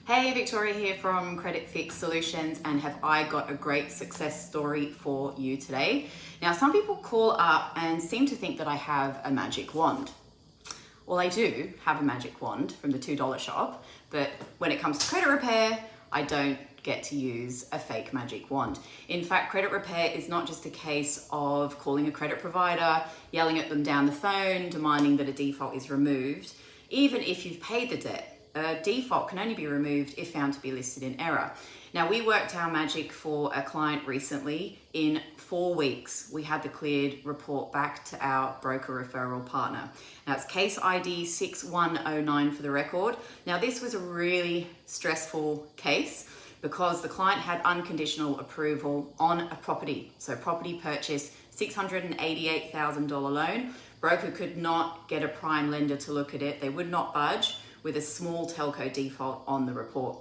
Hey, Victoria here from Credit Fix Solutions, and have I got a great success story for you today. Now, some people call up and seem to think that I have a magic wand. Well, I do have a magic wand from the $2 shop, but when it comes to credit repair, I don't get to use a fake magic wand. In fact, credit repair is not just a case of calling a credit provider, yelling at them down the phone, demanding that a default is removed. Even if you've paid the debt, a default can only be removed if found to be listed in error. Now, we worked our magic for a client recently. In 4 weeks, we had the cleared report back to our broker referral partner. Now, it's case ID 6109 for the record. Now, this was a really stressful case because the client had unconditional approval on a property. So property purchase, $688,000 loan. Broker could not get a prime lender to look at it. They would not budge, with a small telco default on the report.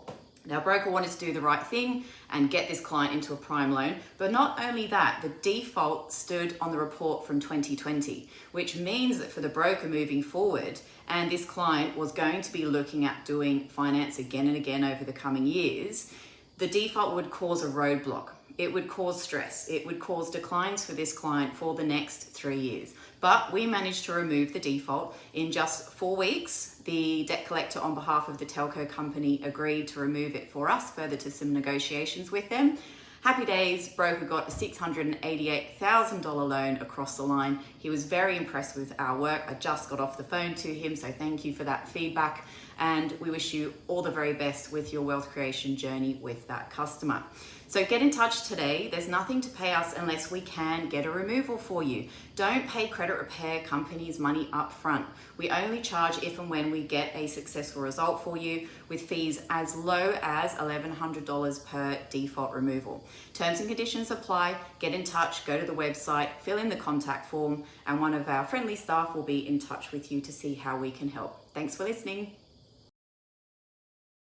Now, broker wanted to do the right thing and get this client into a prime loan, but not only that, the default stood on the report from 2020, which means that for the broker moving forward, and this client was going to be looking at doing finance again and again over the coming years, the default would cause a roadblock. It would cause stress. It would cause declines for this client for the next 3 years. But we managed to remove the default in just 4 weeks. The debt collector on behalf of the telco company agreed to remove it for us, further to some negotiations with them. Happy days, broker got a $688,000 loan across the line. He was very impressed with our work. I just got off the phone to him, so thank you for that feedback. And we wish you all the very best with your wealth creation journey with that customer. So get in touch today. There's nothing to pay us unless we can get a removal for you. Don't pay credit repair companies money up front. We only charge if and when we get a successful result for you, with fees as low as $1,100 per default removal. Terms and conditions apply. Get in touch, go to the website, fill in the contact form, and one of our friendly staff will be in touch with you to see how we can help. Thanks for listening.